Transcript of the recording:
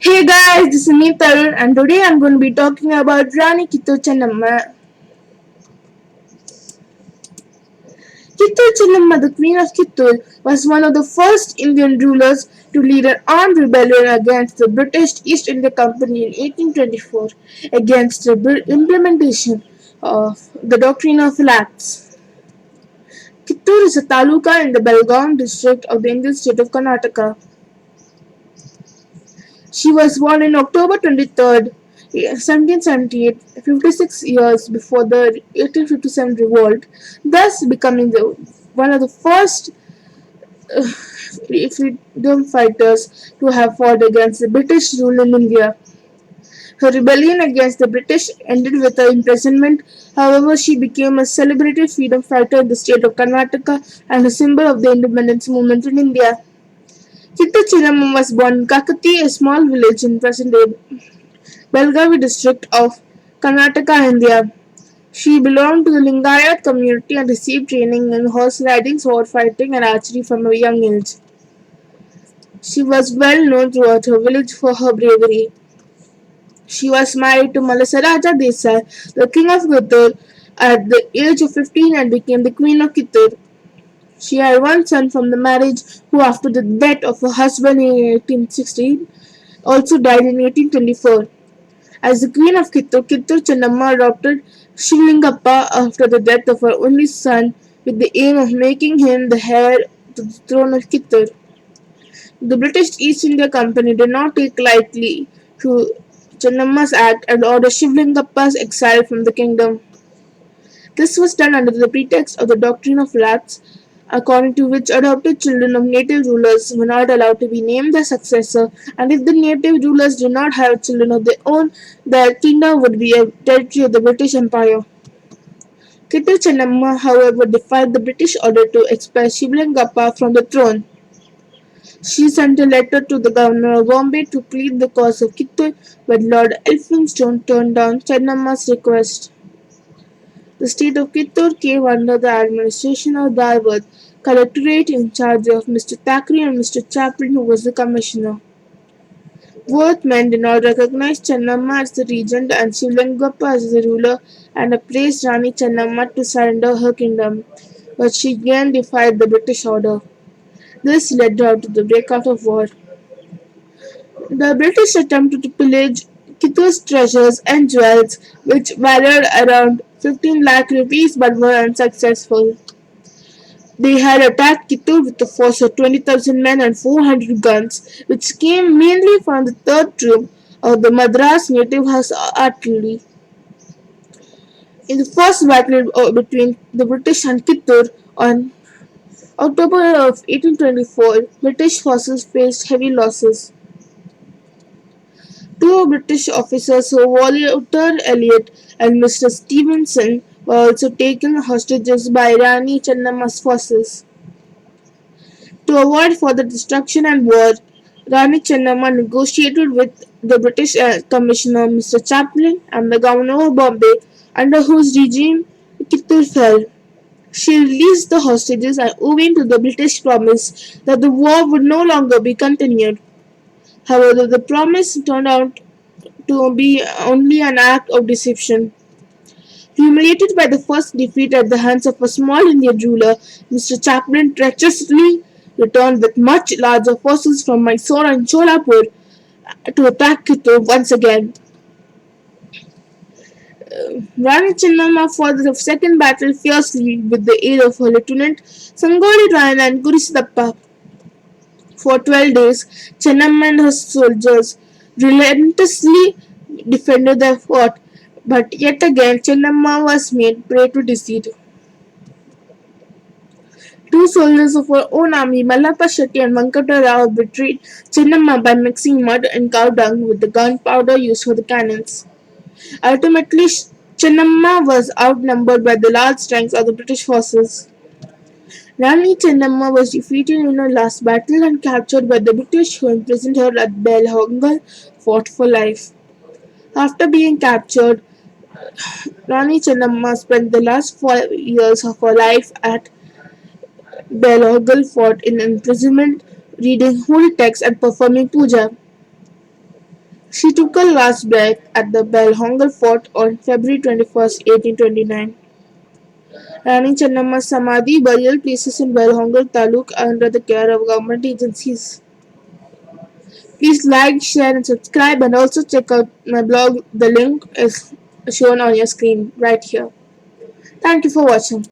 Hey guys, this is me Tarun and today I'm going to be talking about Rani Kittur Chennamma. Kittur Chennamma, the Queen of Kittur, was one of the first Indian rulers to lead an armed rebellion against the British East India Company in 1824 against the implementation of the doctrine of lapse. Kittur is a taluka in the Belgaum district of the Indian state of Karnataka. She was born on October 23rd, 1778, 56 years before the 1857 revolt, thus becoming one of the first freedom fighters to have fought against the British rule in India. Her rebellion against the British ended with her imprisonment. However, she became a celebrated freedom fighter in the state of Karnataka and a symbol of the independence movement in India. Chitta Chennamma was born in Kakati, a small village in present-day Belgavi district of Karnataka, India. She belonged to the Lingayat community and received training in horse riding, sword fighting, and archery from a young age. She was well known throughout her village for her bravery. She was married to Malasaraja Desai, the king of Kittur, at the age of 15 and became the queen of Kittur. She had one son from the marriage who, after the death of her husband in 1816, also died in 1824. As the Queen of Kittur, Kittur Chennamma adopted Shivlingappa after the death of her only son with the aim of making him the heir to the throne of Kittur. The British East India Company did not take lightly to Chennamma's act and ordered Shivlingappa's exile from the kingdom. This was done under the pretext of the doctrine of lapse, according to which adopted children of native rulers were not allowed to be named their successor, and if the native rulers did not have children of their own, their kingdom would be a territory of the British Empire. Kittur Chennamma, however, defied the British order to expel Shivlingappa from the throne. She sent a letter to the governor of Bombay to plead the cause of Kittur, but Lord Elphinstone turned down Chennamma's request. The state of Kittur came under the administration of Dharwad Collectorate in charge of Mr. Thackeray and Mr. Chaplin, who was the commissioner. Both men did not recognize Chennamma as the regent and Shivlingappa as the ruler and appraised Rani Chennamma to surrender her kingdom, but she again defied the British order. This led her to the breakout of war. The British attempted to pillage Kittur's treasures and jewels, which valued around 15 lakh rupees but were unsuccessful. They had attacked Kittur with a force of 20,000 men and 400 guns, which came mainly from the 3rd Troop of the Madras Native Horse Artillery. In the first battle between the British and Kittur on October of 1824, British forces faced heavy losses. Two British officers, Walter Elliot and Mr. Stevenson, were also taken hostages by Rani Chennamma's forces. To avoid further destruction and war, Rani Chennamma negotiated with the British Commissioner Mr. Chaplin and the Governor of Bombay, under whose regime Kittur fell. She released the hostages and owing to the British promise that the war would no longer be continued. However, the promise turned out to be only an act of deception. Humiliated by the first defeat at the hands of a small Indian ruler, Mr. Chaplin treacherously returned with much larger forces from Mysore and Cholapur to attack Kittur once again. Rani Chennamma fought the second battle fiercely with the aid of her lieutenant Sangoli Rana and Kurisidappa. For 12 days, Chennamma and her soldiers relentlessly defended their fort, but yet again Chennamma was made prey to deceit. Two soldiers of her own army, Mallappa Shetty and Venkata Rao, betrayed Chennamma by mixing mud and cow dung with the gunpowder used for the cannons. Ultimately, Chennamma was outnumbered by the large strength of the British forces. Rani Chennamma was defeated in her last battle and captured by the British, who imprisoned her at Belhongal Fort for life. After being captured, Rani Chennamma spent the last 4 years of her life at Belhongal Fort in imprisonment, reading holy texts and performing puja. She took her last breath at the Belhongal Fort on February 21, 1829. Rani Chennamma's Samadhi burial places in Belhongal Taluk are under the care of government agencies. Please like, share, and subscribe, and also check out my blog. The link is shown on your screen right here. Thank you for watching.